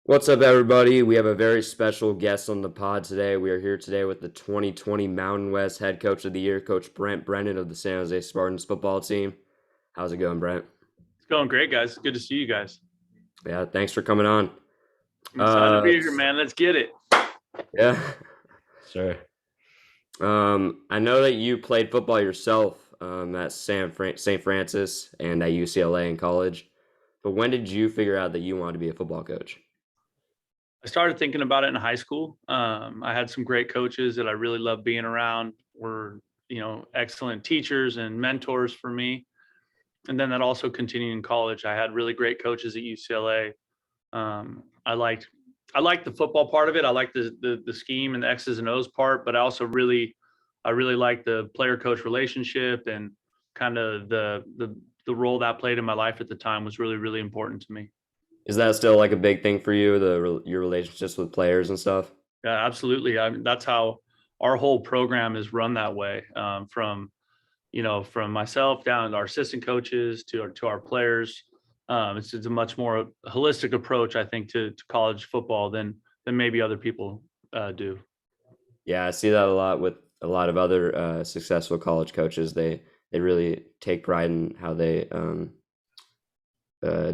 What's up, everybody? We have a very special guest on the pod today. We are here today with the 2020 Mountain West Head Coach of the Year, Coach Brennan of the San Jose Spartans football team. How's it going, Brent? It's going great, guys. Good to see you guys. Yeah, thanks for coming on. I'm excited to be here, man. Let's get it. Yeah. Sure. I know that you played football yourself at St. Francis and at UCLA in college. But when did you figure out that you wanted to be a football coach? I started thinking about it in high school. I had some great coaches that I really loved being around. Were excellent teachers and mentors for me. And then that also continued in college. I had really great coaches at UCLA. I liked the football part of it. I liked the scheme and the X's and O's part, but I really liked the player coach relationship and kind of the role that played in my life at the time was really, really important to me. Is that still like a big thing for you, your relationships with players and stuff? Yeah, absolutely. I mean, that's how our whole program is run that way. From myself down to our assistant coaches to our players. It's a much more holistic approach, I think, to college football than maybe other people do. Yeah, I see that a lot with a lot of other successful college coaches. They really take pride in how they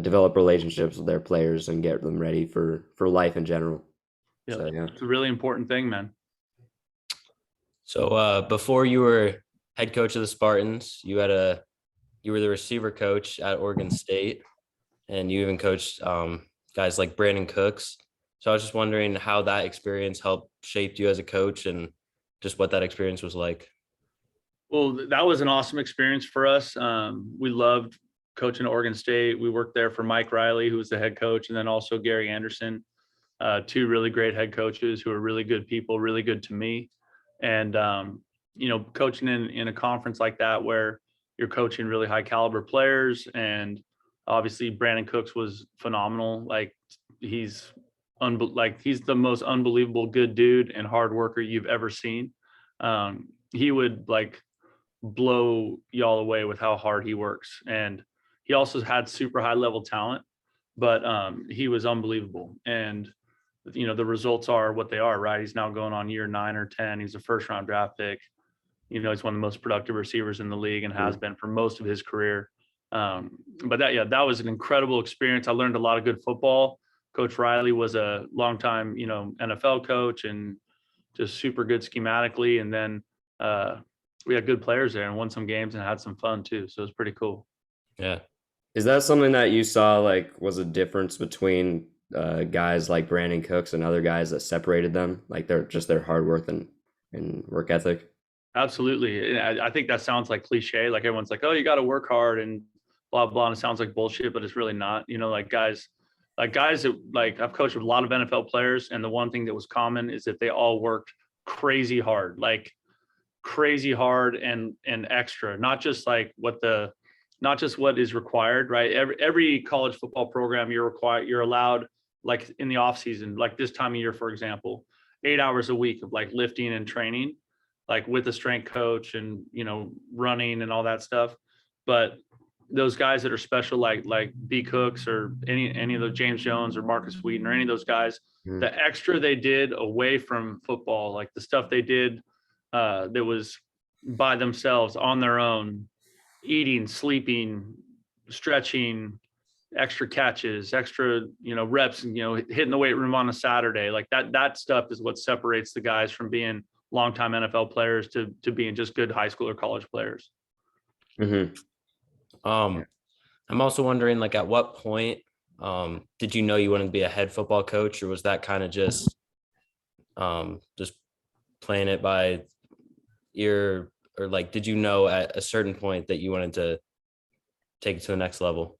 develop relationships with their players and get them ready for life in general. Yeah, So, yeah. It's a really important thing, man. So before you were head coach of the Spartans, you were the receiver coach at Oregon State, and you even coached guys like Brandon Cooks. So I was just wondering how that experience helped shape you as a coach and just what that experience was like. Well, that was an awesome experience for us. We loved coaching at Oregon State. We worked there for Mike Riley, who was the head coach, and then also Gary Anderson, two really great head coaches who are really good people, really good to me. And, coaching in a conference like that where you're coaching really high caliber players, and obviously Brandon Cooks was phenomenal. Like he's the most unbelievable good dude and hard worker you've ever seen. He would blow y'all away with how hard he works. And he also had super high level talent, but he was unbelievable. And, the results are what they are, right? He's now going on year 9 or 10. He's a first round draft pick. He's one of the most productive receivers in the league and has been for most of his career. But that was an incredible experience. I learned a lot of good football. Coach Riley was a longtime, NFL coach and just super good schematically. And then we had good players there and won some games and had some fun too. So it was pretty cool. Yeah. Is that something that you saw was a difference between guys like Brandon Cooks and other guys that separated them? Like their hard work and work ethic? Absolutely. I think that sounds like cliche. Like everyone's like, oh, you got to work hard and blah, blah. And it sounds like bullshit, but it's really not. Guys that I've coached with a lot of NFL players. And the one thing that was common is that they all worked crazy hard and extra, not just what is required, right? Every college football program you're allowed, like in the off season, like this time of year, for example, 8 hours a week of lifting and training, with a strength coach and, running and all that stuff. But those guys that are special, like B Cooks or any of those James Jones or Marcus Wheaton or any of those guys, the extra they did away from football, like the stuff they did that was by themselves on their own, eating, sleeping, stretching, extra catches, extra, reps, and, hitting the weight room on a Saturday, like that stuff is what separates the guys from being longtime NFL players to being just good high school or college players. Mm-hmm. I'm also wondering, at what point did you know you wanted to be a head football coach, or was that kind of just playing it by ear, or did you know at a certain point that you wanted to take it to the next level?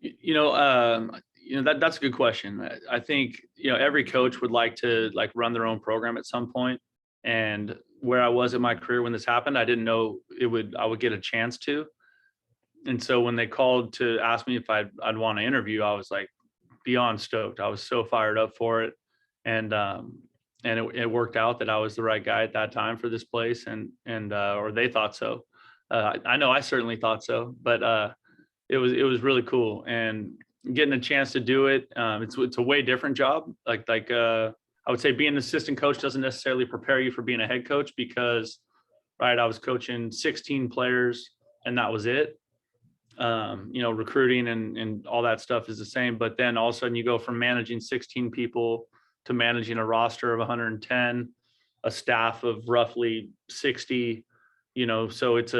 That's a good question. I think, every coach would like to run their own program at some point. And where I was in my career when this happened, I didn't know I would get a chance to. And so when they called to ask me if I'd want to interview, I was beyond stoked. I was so fired up for it. And it worked out that I was the right guy at that time for this place. Or they thought so. I know I certainly thought so, but it was really cool. And getting a chance to do it. It's a way different job. I would say being an assistant coach doesn't necessarily prepare you for being a head coach because, right, I was coaching 16 players and that was it. Recruiting and all that stuff is the same, but then all of a sudden you go from managing 16 people to managing a roster of 110, a staff of roughly 60, so it's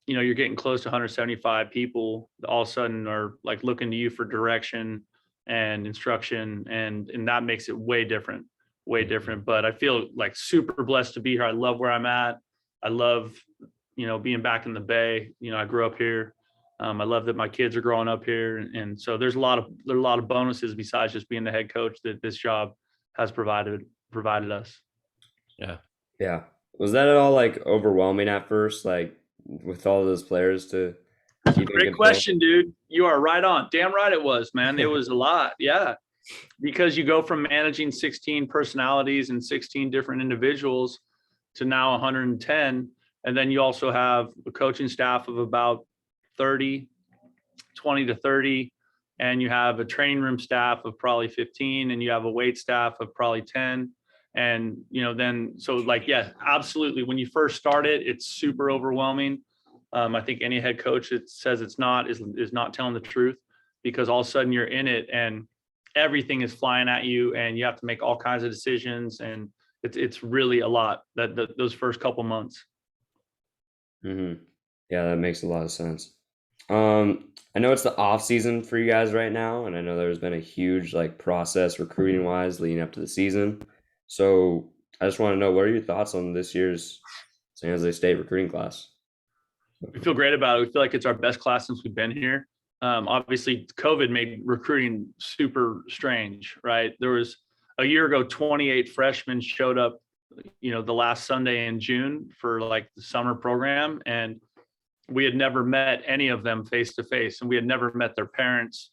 you're getting close to 175 people all of a sudden are like looking to you for direction and instruction. And that makes it way different. But I feel like super blessed to be here. I love where I'm at. I love, being back in the Bay. I grew up here. I love that my kids are growing up here. And so there's a lot of bonuses besides just being the head coach that this job has provided us. Yeah. Yeah. Was that at all like overwhelming at first, like with all those players to keep in Great control? question, dude. You are right on. Damn right it was, man. It was a lot. Yeah. Because you go from managing 16 personalities and 16 different individuals to now 110. And then you also have a coaching staff of about 20 to 30. And you have a training room staff of probably 15. And you have a weight staff of probably 10. And, yeah, absolutely. When you first start it, it's super overwhelming. I think any head coach that says it's not is not telling the truth, because all of a sudden you're in it and everything is flying at you and you have to make all kinds of decisions. And it's really a lot those first couple months. Mm-hmm. Yeah, that makes a lot of sense. I know it's the off season for you guys right now, and I know there's been a huge like process recruiting wise leading up to the season. So I just want to know, what are your thoughts on this year's San Jose State recruiting class? We feel great about it. We feel like it's our best class since we've been here. Obviously, COVID made recruiting super strange, right? There was a year ago, 28 freshmen showed up, the last Sunday in June for like the summer program. And we had never met any of them face to face, and we had never met their parents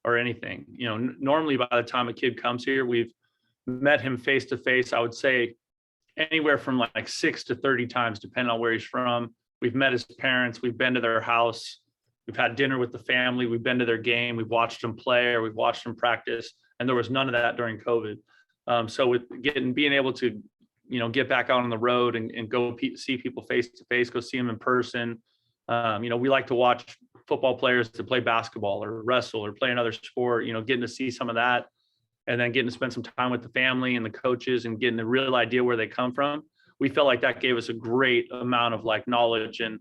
or anything. Normally by the time a kid comes here, we've met him face to face, I would say anywhere from like 6 to 30 times, depending on where he's from. We've met his parents. We've been to their house. We've had dinner with the family. We've been to their game. We've watched them play, or we've watched them practice. And there was none of that during COVID. So with being able to, get back out on the road and go see people face to face, go see them in person. We like to watch football players to play basketball or wrestle or play another sport, getting to see some of that, and then getting to spend some time with the family and the coaches and getting a real idea where they come from. We felt like that gave us a great amount of like knowledge and,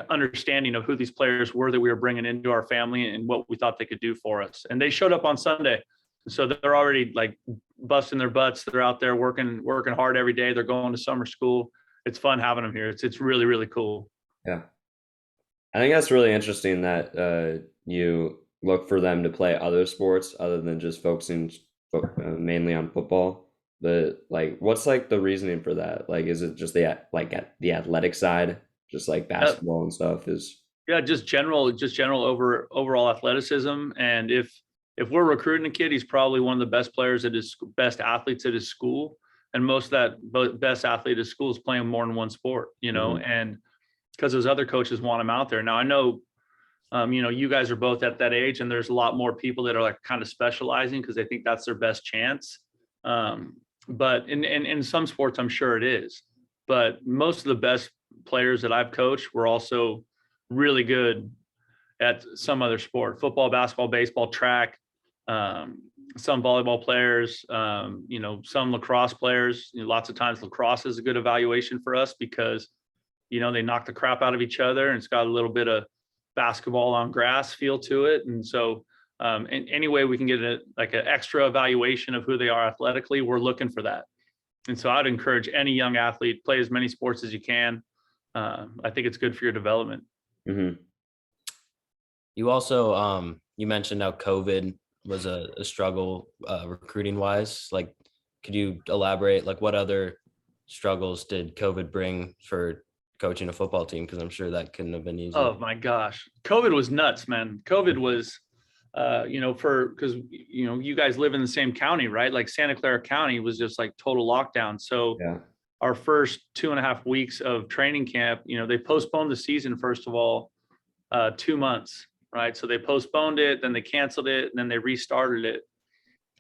understanding of who these players were that we were bringing into our family and what we thought they could do for us. And they showed up on Sunday. So they're already like busting their butts. They're out there working hard every day. They're going to summer school. It's fun having them here. It's really, really cool. Yeah. I think that's really interesting that you look for them to play other sports other than just focusing mainly on football. But like, what's like the reasoning for that? Like, is it just the athletic side, just like basketball and stuff is? Yeah, just general overall athleticism. And if we're recruiting a kid, he's probably one of the best players at his best athletes at his school. And most of that best athlete at his school is playing more than one sport, and because those other coaches want him out there. Now I know, you guys are both at that age, and there's a lot more people that are like kind of specializing because they think that's their best chance. But in some sports, I'm sure it is. But most of the best players that I've coached were also really good at some other sport: football, basketball, baseball, track. Some volleyball players, some lacrosse players. Lots of times lacrosse is a good evaluation for us because, they knock the crap out of each other, and it's got a little bit of basketball on grass feel to it. And so in any way we can get an extra evaluation of who they are athletically, we're looking for that. And so I'd encourage any young athlete, play as many sports as you can. I think it's good for your development. Mm-hmm. You also, you mentioned how COVID was a struggle recruiting wise. Like, could you elaborate, like what other struggles did COVID bring for coaching a football team? Because I'm sure that couldn't have been easy. Oh my gosh. COVID was nuts, man. COVID was, because you guys live in the same county, right? Like Santa Clara County was just like total lockdown. So Yeah. our first 2.5 weeks of training camp, they postponed the season, first of all, 2 months. right? So they postponed it, then they canceled it, and then they restarted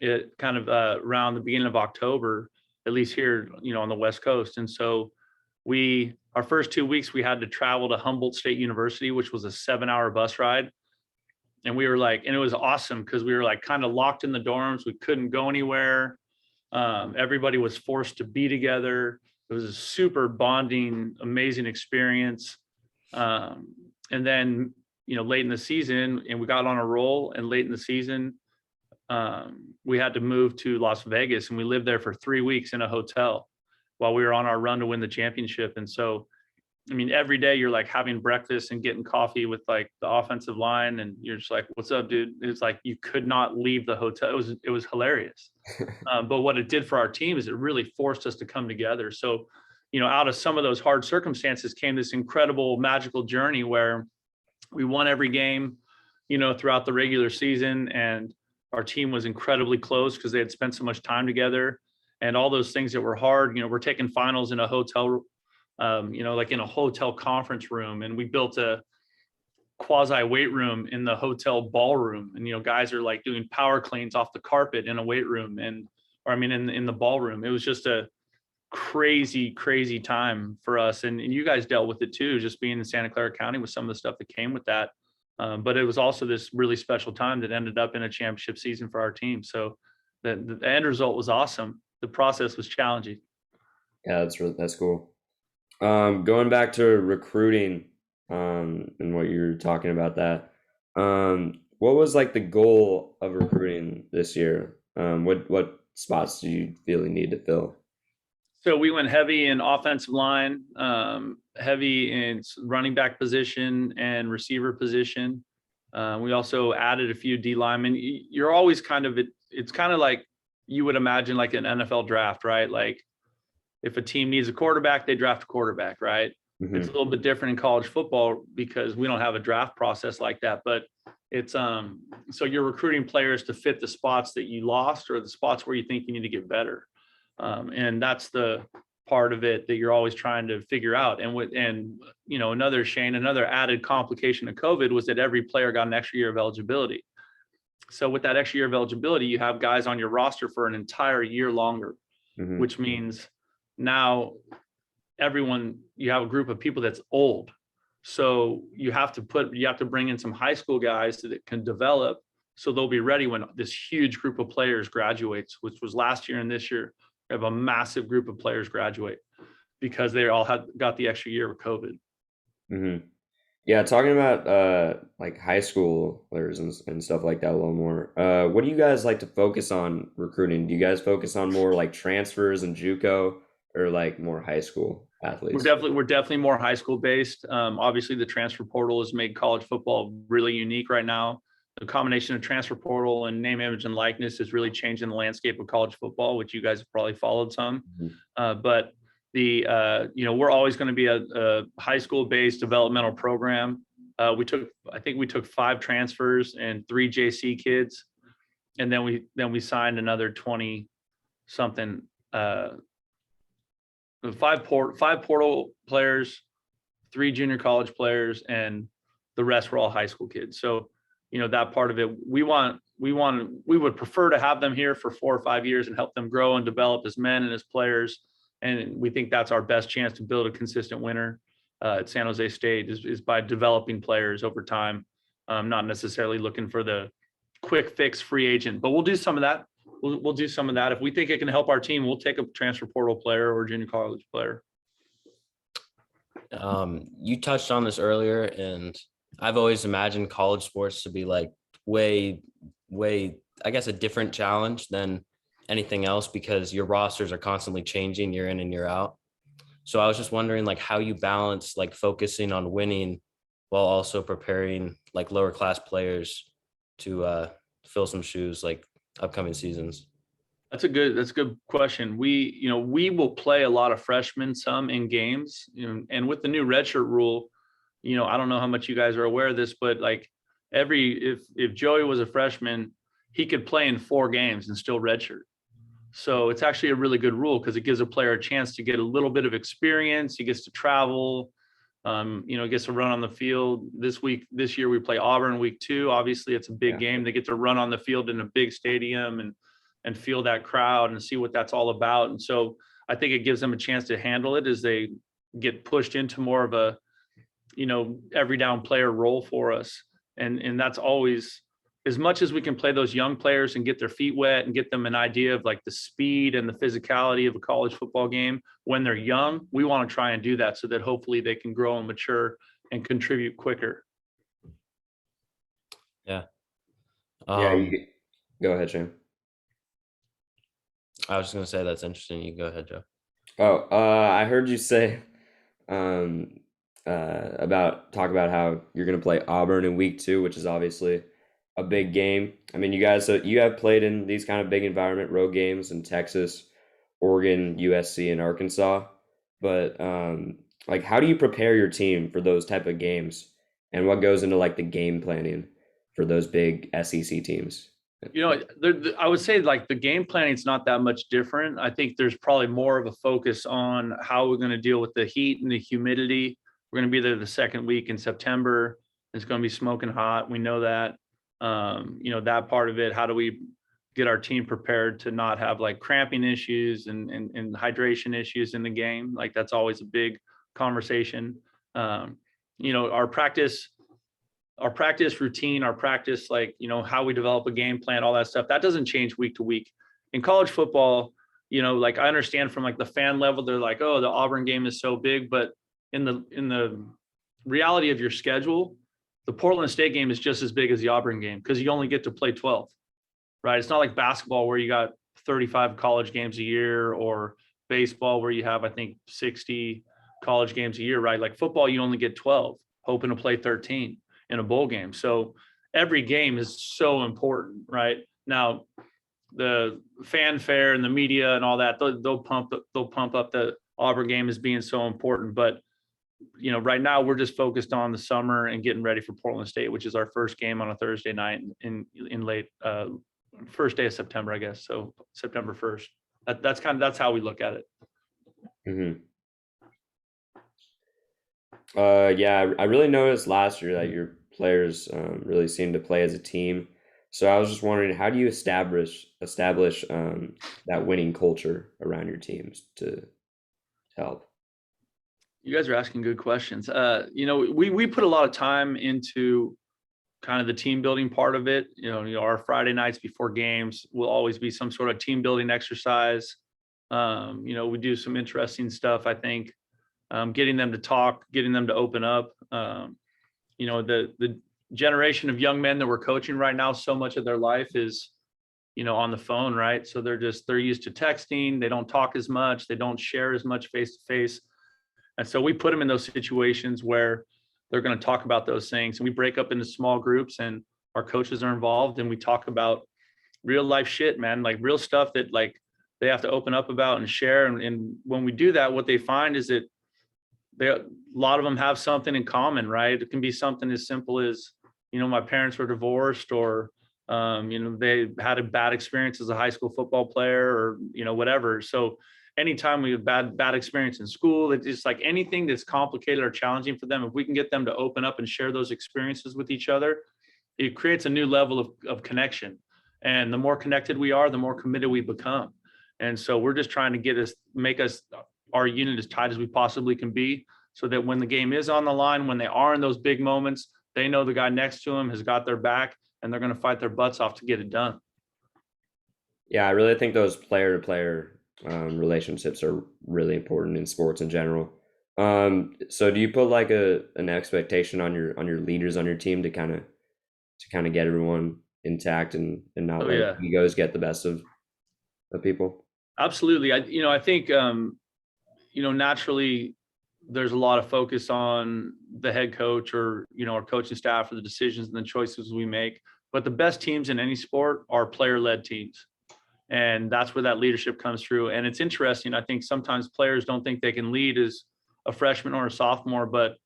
it kind of around the beginning of October, at least here, on the West Coast. And so our first 2 weeks, we had to travel to Humboldt State University, which was a 7-hour bus ride. And we were like, and it was awesome because we were like kind of locked in the dorms. We couldn't go anywhere. Everybody was forced to be together. It was a super bonding, amazing experience. And then, late in the season, and we got on a roll, and late in the season, we had to move to Las Vegas, and we lived there for 3 weeks in a hotel while we were on our run to win the championship. And so, I mean, every day you're like having breakfast and getting coffee with like the offensive line, and you're just like, "What's up, dude?" It's like you could not leave the hotel. It was hilarious. But what it did for our team is it really forced us to come together. So, out of some of those hard circumstances came this incredible, magical journey where we won every game, throughout the regular season, and our team was incredibly close because they had spent so much time together. And all those things that were hard, we're taking finals in a hotel, like in a hotel conference room, and we built a quasi weight room in the hotel ballroom, and guys are like doing power cleans off the carpet in a weight room, in the ballroom. It was just a crazy time for us, and you guys dealt with it too, just being in Santa Clara County with some of the stuff that came with that. But it was also this really special time that ended up in a championship season for our team. So the end result was awesome. The process was challenging. Yeah, that's cool. Going back to recruiting, and what you're talking about that, what was like the goal of recruiting this year? What spots do you feel you need to fill? So we went heavy in offensive line, heavy in running back position and receiver position. We also added a few D linemen. You're always it's kind of like you would imagine like an NFL draft, right? Like if a team needs a quarterback, they draft a quarterback, right? Mm-hmm. It's a little bit different in college football because we don't have a draft process like that. But it's so you're recruiting players to fit the spots that you lost or the spots where you think you need to get better. And that's the part of it that you're always trying to figure out. And another added complication of COVID was that every player got an extra year of eligibility. So with that extra year of eligibility, you have guys on your roster for an entire year longer, Mm-hmm. which means now you have a group of people that's old. So you have to bring in some high school guys that can develop so they'll be ready when this huge group of players graduates, which was last year and this year. We have a massive group of players graduate because they all got the extra year of COVID. Mm-hmm. Yeah, talking about like high school players and stuff like that a little more. What do you guys like to focus on recruiting? Do you guys focus on more like transfers and JUCO, or like more high school athletes? We're definitely more high school based. Obviously, the transfer portal has made college football really unique right now. The combination of transfer portal and name, image, and likeness is really changing the landscape of college football, which you guys have probably followed some. Mm-hmm. But we're always going to be a high school based developmental program. I think we took 5 transfers and 3 JC kids, and then we signed another 20 something, 5 portal players, 3 junior college players, and the rest were all high school kids. So that part of it, we would prefer to have them here for 4 or 5 years and help them grow and develop as men and as players. And we think that's our best chance to build a consistent winner at San Jose State is by developing players over time, not necessarily looking for the quick fix free agent. But we'll do some of that. We'll do some of that. If we think it can help our team, we'll take a transfer portal player or junior college player. You touched on this earlier, and I've always imagined college sports to be like way, I guess, a different challenge than anything else because your rosters are constantly changing year in and year out. So I was just wondering like how you balance like focusing on winning while also preparing like lower class players to fill some shoes like upcoming seasons. That's a good question. We will play a lot of freshmen, some in games, and with the new redshirt rule, I don't know how much you guys are aware of this, but like if Joey was a freshman, he could play in 4 games and still redshirt. So it's actually a really good rule because it gives a player a chance to get a little bit of experience. He gets to travel. Gets a run on the field this year. We play Auburn week 2. Obviously it's a big game. They get to run on the field in a big stadium and feel that crowd and see what that's all about. And so I think it gives them a chance to handle it as they get pushed into more of a, every down player role for us. And that's always, as much as we can play those young players and get their feet wet and get them an idea of like the speed and the physicality of a college football game when they're young, we want to try and do that so that hopefully they can grow and mature and contribute quicker. Yeah. Go ahead, Shane. I was just gonna say that's interesting. You can go ahead, Joe. I heard you say talk about how you're going to play Auburn in week 2, which is obviously a big game. I mean, you have played in these kind of big environment road games in Texas, Oregon, USC, and Arkansas. But like, how do you prepare your team for those type of games, and what goes into like the game planning for those big SEC teams? I would say like the game planning is not that much different. I think there's probably more of a focus on how we're going to deal with the heat and the humidity. We're going to be there the second week in September. It's going to be smoking hot. We know that. That part of it. How do we get our team prepared to not have like cramping issues and hydration issues in the game? Like that's always a big conversation. Our practice routine, our practice, like, how we develop a game plan, all that stuff, that doesn't change week to week. In college football, like I understand from like the fan level, they're like, oh, the Auburn game is so big, but in the reality of your schedule, the Portland State game is just as big as the Auburn game because you only get to play 12, right? It's not like basketball where you got 35 college games a year, or baseball where you have, I think, 60 college games a year, right? Like football, you only get 12, hoping to play 13 in a bowl game. So every game is so important, right? Now, the fanfare and the media and all that, they'll pump up the Auburn game as being so important. But right now we're just focused on the summer and getting ready for Portland State, which is our first game on a Thursday night in late first day of September, I guess. So September 1st. That's how we look at it. Mm-hmm. I really noticed last year that your players really seemed to play as a team. So I was just wondering, how do you establish that winning culture around your teams to help? You guys are asking good questions. We put a lot of time into kind of the team building part of it. Our Friday nights before games will always be some sort of team building exercise. We do some interesting stuff, I think. Getting them to talk, getting them to open up. The generation of young men that we're coaching right now, so much of their life is, on the phone, right? So they're used to texting. They don't talk as much. They don't share as much face to face. And so we put them in those situations where they're going to talk about those things. And we break up into small groups, and our coaches are involved, and we talk about real life shit, man, like real stuff that like they have to open up about and share. And when we do that, what they find is that a lot of them have something in common, right? It can be something as simple as, my parents were divorced, or, they had a bad experience as a high school football player, or, whatever. So anytime we have bad experience in school, it's just like anything that's complicated or challenging for them, if we can get them to open up and share those experiences with each other, it creates a new level of connection. And the more connected we are, the more committed we become. And so we're just trying to make our unit as tight as we possibly can be, so that when the game is on the line, when they are in those big moments, they know the guy next to them has got their back, and they're going to fight their butts off to get it done. Yeah, I really think those player-to-player relationships are really important in sports in general. So do you put like an expectation on your leaders on your team to kind of get everyone intact and not let egos get the best of people? Absolutely. I think naturally there's a lot of focus on the head coach or our coaching staff for the decisions and the choices we make. But the best teams in any sport are player-led teams. And that's where that leadership comes through. And it's interesting. I think sometimes players don't think they can lead as a freshman or a sophomore, but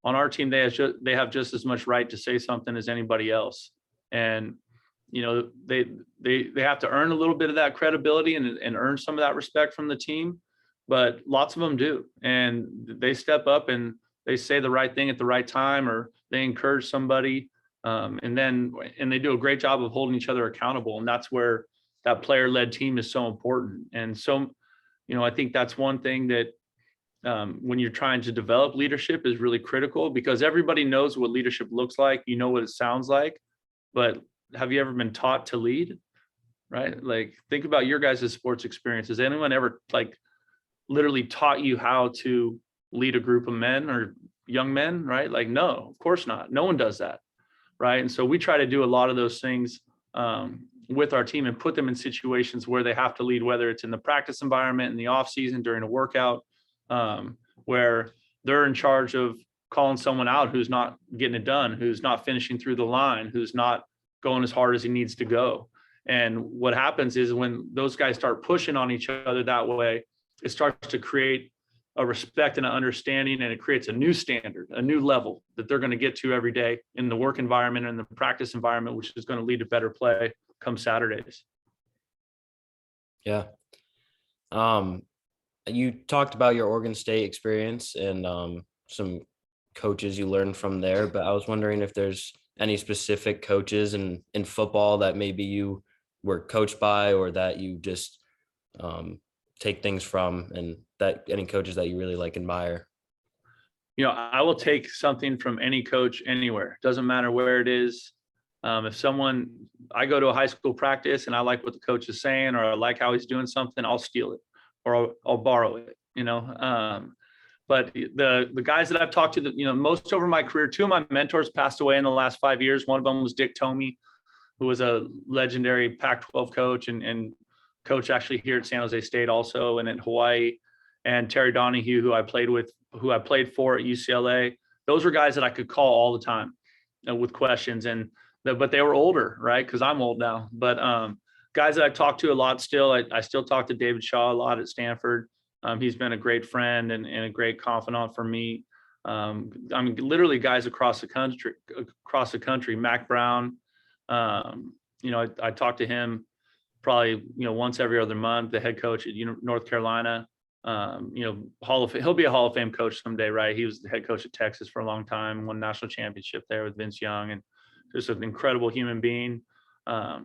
on our team, they have just as much right to say something as anybody else. And, they have to earn a little bit of that credibility and earn some of that respect from the team, but lots of them do. And they step up and they say the right thing at the right time, or they encourage somebody. And they do a great job of holding each other accountable. And that's where that player-led team is so important. And so, I think that's one thing that when you're trying to develop leadership is really critical, because everybody knows what leadership looks like. You know what it sounds like, but have you ever been taught to lead? Right? Like, think about your guys' sports experience. Has anyone ever like literally taught you how to lead a group of men or young men? Right? Like, no, of course not. No one does that. Right? And so we try to do a lot of those things with our team and put them in situations where they have to lead, whether it's in the practice environment, in the off season, during a workout, where they're in charge of calling someone out who's not getting it done, who's not finishing through the line, who's not going as hard as he needs to go. And what happens is when those guys start pushing on each other that way, it starts to create a respect and an understanding, and it creates a new standard, a new level that they're going to get to every day in the work environment and the practice environment, which is going to lead to better play come Saturdays. Yeah. You talked about your Oregon State experience and some coaches you learned from there, but I was wondering if there's any specific coaches in football that maybe you were coached by, or that you just take things from, and that any coaches that you really like admire. I will take something from any coach anywhere. Doesn't matter where it is. If I go to a high school practice and I like what the coach is saying, or I like how he's doing something, I'll steal it, or I'll borrow it, But the guys that I've talked to, most over my career, two of my mentors passed away in the last 5 years. One of them was Dick Tomey, who was a legendary Pac-12 coach and coach actually here at San Jose State also, and at Hawaii, and Terry Donahue, who I played for at UCLA. Those were guys that I could call all the time with questions, but they were older, right? Because I'm old now. But guys that I've talked to a lot still, I still talk to David Shaw a lot at Stanford. He's been a great friend and a great confidant for me. Literally guys across the country, Mac Brown. I talk to him probably, once every other month, the head coach at North Carolina. He'll be a Hall of Fame coach someday, right? He was the head coach at Texas for a long time, won national championship there with Vince Young, and just an incredible human being. I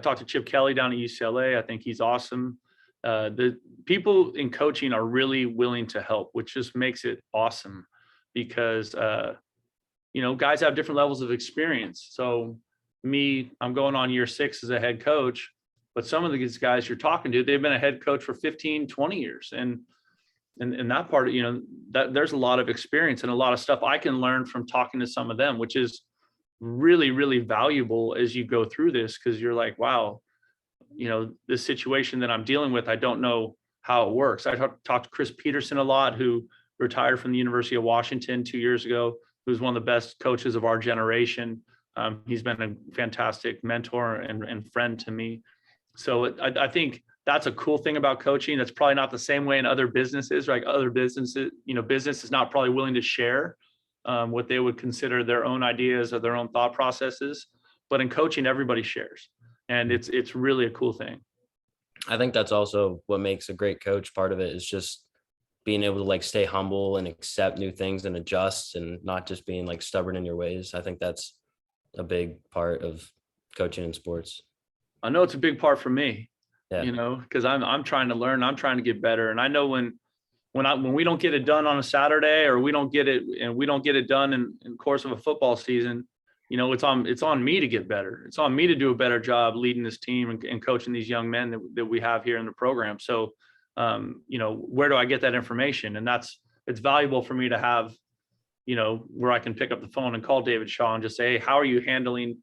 talked to Chip Kelly down at UCLA. I think he's awesome. The people in coaching are really willing to help, which just makes it awesome, because guys have different levels of experience. So I'm going on year 6 as a head coach, but some of these guys you're talking to, they've been a head coach for 15, 20 years. And that part, that there's a lot of experience and a lot of stuff I can learn from talking to some of them, which is really, really valuable as you go through this, because you're like, wow, this situation that I'm dealing with, I don't know how it works. I talked to Chris Peterson a lot, who retired from the University of Washington 2 years ago, who's one of the best coaches of our generation. He's been a fantastic mentor and friend to me. So I think that's a cool thing about coaching. That's probably not the same way in other businesses, right? Other businesses, business is not probably willing to share what they would consider their own ideas or their own thought processes. But in coaching, everybody shares. And it's really a cool thing. I think that's also what makes a great coach. Part of it is just being able to stay humble and accept new things and adjust, and not just being stubborn in your ways. I think that's a big part of coaching in sports. I know it's a big part for me, yeah. Because I'm trying to learn, I'm trying to get better. And I know when we don't get it done on a Saturday, or we don't get it done in the course of a football season, it's on me to get better. It's on me to do a better job leading this team and coaching these young men that we have here in the program. So, where do I get that information? And it's valuable for me to have, where I can pick up the phone and call David Shaw and just say, hey, how are you handling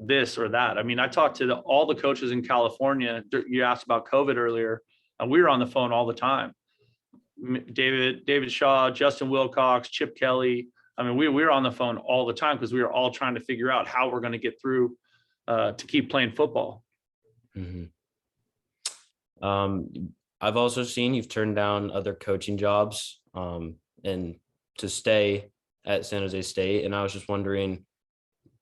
this or that? I mean, I talked to all the coaches in California. You asked about COVID earlier, and we were on the phone all the time. David Shaw, Justin Wilcox, Chip Kelly. I mean, we were on the phone all the time, because we were all trying to figure out how we're going to get through to keep playing football. Mm-hmm. I've also seen you've turned down other coaching jobs and to stay at San Jose State. And I was just wondering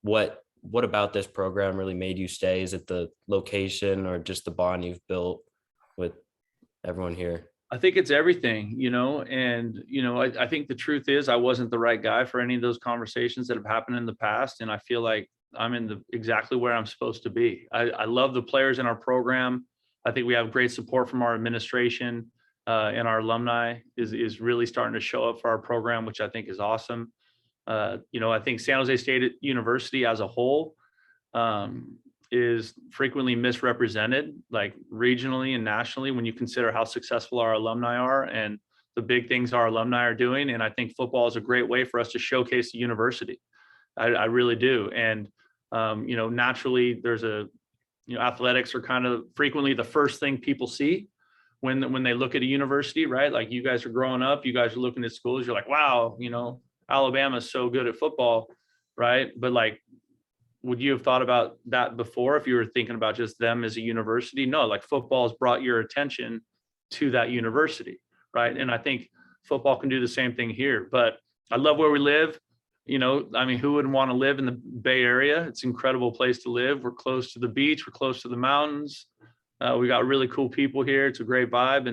what about this program really made you stay? Is it the location, or just the bond you've built with everyone here? I think it's everything, and, I think the truth is I wasn't the right guy for any of those conversations that have happened in the past. And I feel like I'm in exactly where I'm supposed to be. I love the players in our program. I think we have great support from our administration, and our alumni is really starting to show up for our program, which I think is awesome. I think San Jose State University as a whole, um, is frequently misrepresented, like regionally and nationally, when you consider how successful our alumni are and the big things our alumni are doing. And I think football is a great way for us to showcase the university. I really do. And, naturally there's athletics are kind of frequently the first thing people see when they look at a university, right? Like you guys are growing up, you guys are looking at schools, you're like, wow, Alabama's so good at football, right? But like, would you have thought about that before if you were thinking about just them as a university? No, like football has brought your attention to that university, right? And I think football can do the same thing here. But I love where we live. Who wouldn't want to live in the Bay Area? It's an incredible place to live. We're close to the beach. We're close to the mountains. We got really cool people here. It's a great vibe.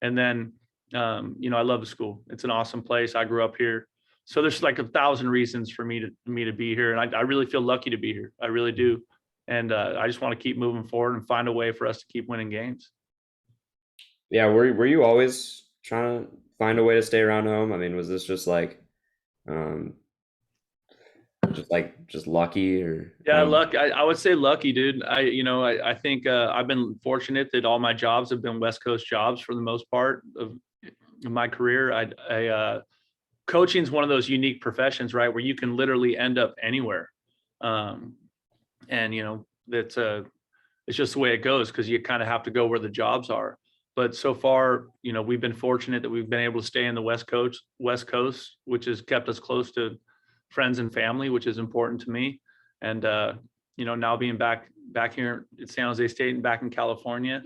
And then, I love the school. It's an awesome place. I grew up here. So there's like 1,000 reasons for me to be here. And I really feel lucky to be here. I really do. And I just want to keep moving forward and find a way for us to keep winning games. Yeah, were you always trying to find a way to stay around home? I mean, was this just like um just lucky or Yeah, luck. I would say lucky, dude. I think I've been fortunate that all my jobs have been West Coast jobs for the most part of my career. Coaching is one of those unique professions, right, where you can literally end up anywhere. And that's it's just the way it goes because you kind of have to go where the jobs are. But so far, we've been fortunate that we've been able to stay in the West Coast, which has kept us close to friends and family, which is important to me. And now being back here at San Jose State and back in California,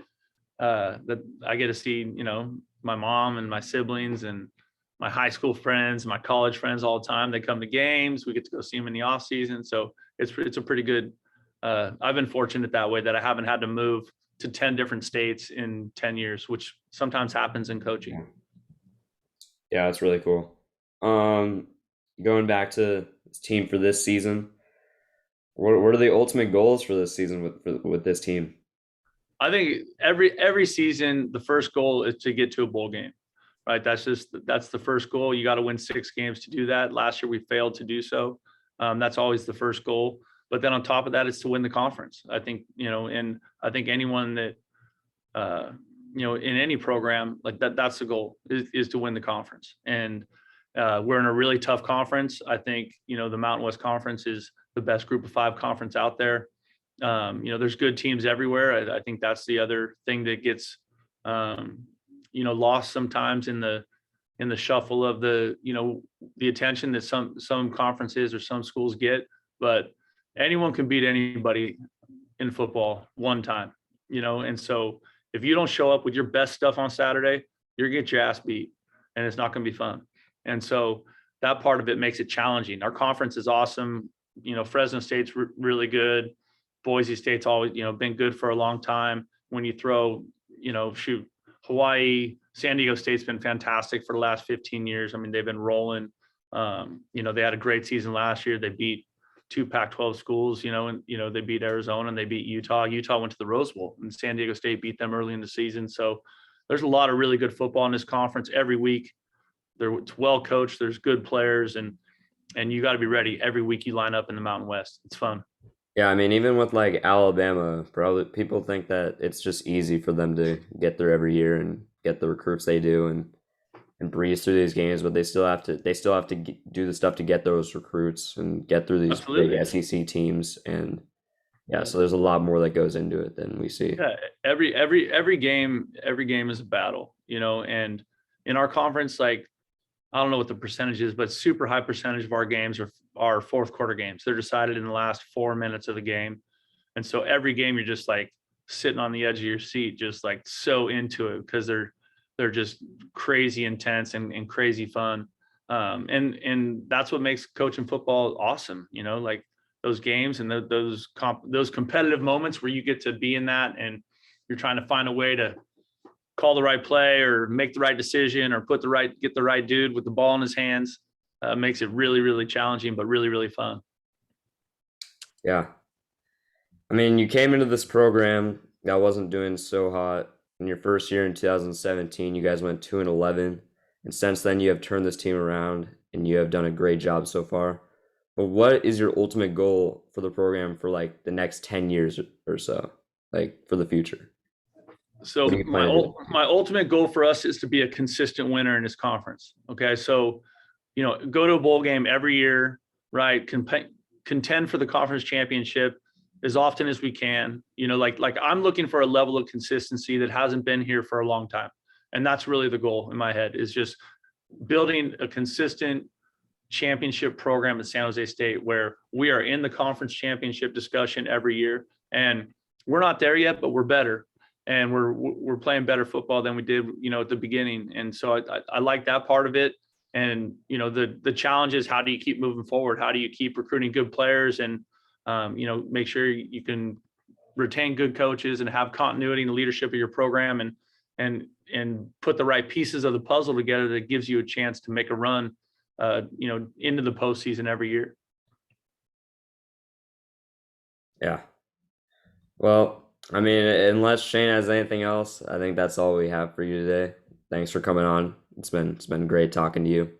that I get to see, my mom and my siblings and my high school friends, my college friends all the time. They come to games. We get to go see them in the off season. So it's a pretty good, I've been fortunate that way that I haven't had to move to 10 different states in 10 years, which sometimes happens in coaching. Yeah, that's really cool. Going back to this team for this season, what are the ultimate goals for this season with this team? I think every season, the first goal is to get to a bowl game, right? That's the first goal. You got to win 6 games to do that. Last year we failed to do so. That's always the first goal. But then on top of that, it's to win the conference. I think, and I think anyone that, in any program like that's the goal is to win the conference. And we're in a really tough conference. I think, the Mountain West Conference is the best group of 5 conference out there. There's good teams everywhere. I think that's the other thing that gets, lost sometimes in the shuffle of the attention that some conferences or some schools get. But anyone can beat anybody in football one time, and so if you don't show up with your best stuff on Saturday, you're gonna get your ass beat and it's not going to be fun. And so that part of it makes it challenging. Our conference is awesome. Fresno State's really good. Boise State's always, been good for a long time. When you throw, Hawaii, San Diego State's been fantastic for the last 15 years. I mean, they've been rolling. They had a great season last year. They beat 2 Pac-12 schools, and, they beat Arizona and they beat Utah. Utah went to the Rose Bowl and San Diego State beat them early in the season. So there's a lot of really good football in this conference every week. It's well coached. There's good players and you got to be ready every week you line up in the Mountain West. It's fun. Yeah, I mean, even with like Alabama, probably people think that it's just easy for them to get there every year and get the recruits they do and breeze through these games, but they still have to do the stuff to get those recruits and get through these Absolutely. big SEC teams. And yeah, so there's a lot more that goes into it than we see. Yeah, every game is a battle, and in our conference, like, I don't know what the percentage is, but super high percentage of our games are fourth quarter games. They're decided in the last 4 minutes of the game. And so every game you're just like sitting on the edge of your seat, just like so into it because they're just crazy intense and crazy fun. And that's what makes coaching football awesome, like those games and those competitive moments where you get to be in that and you're trying to find a way to call the right play or make the right decision or get the right dude with the ball in his hands. Makes it really, really challenging, but really, really fun. Yeah. I mean, you came into this program that wasn't doing so hot. In your first year in 2017, you guys went 2-11, and since then you have turned this team around and you have done a great job so far. But what is your ultimate goal for the program for like the next 10 years or so, like for the future? So What do you plan to do? my ultimate goal for us is to be a consistent winner in this conference. Okay, so go to a bowl game every year, right? Contend for the conference championship as often as we can. Like I'm looking for a level of consistency that hasn't been here for a long time, and that's really the goal in my head, is just building a consistent championship program at San Jose State where we are in the conference championship discussion every year. And we're not there yet, but we're better. And we're playing better football than we did, at the beginning. And so I like that part of it. And, the challenge is, how do you keep moving forward? How do you keep recruiting good players and, make sure you can retain good coaches and have continuity in the leadership of your program and put the right pieces of the puzzle together that gives you a chance to make a run, into the postseason every year. Yeah. Well, I mean, unless Shane has anything else, I think that's all we have for you today. Thanks for coming on. It's been great talking to you.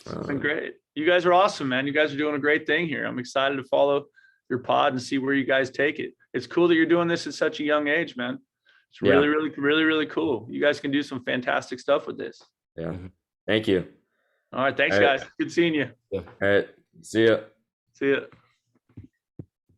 It's been great. You guys are awesome, man. You guys are doing a great thing here. I'm excited to follow your pod and see where you guys take it. It's cool that you're doing this at such a young age, man. It's really, really, really, really cool. You guys can do some fantastic stuff with this. Yeah. Thank you. All right. Thanks, guys. Good seeing you. Yeah. All right. See ya. See ya.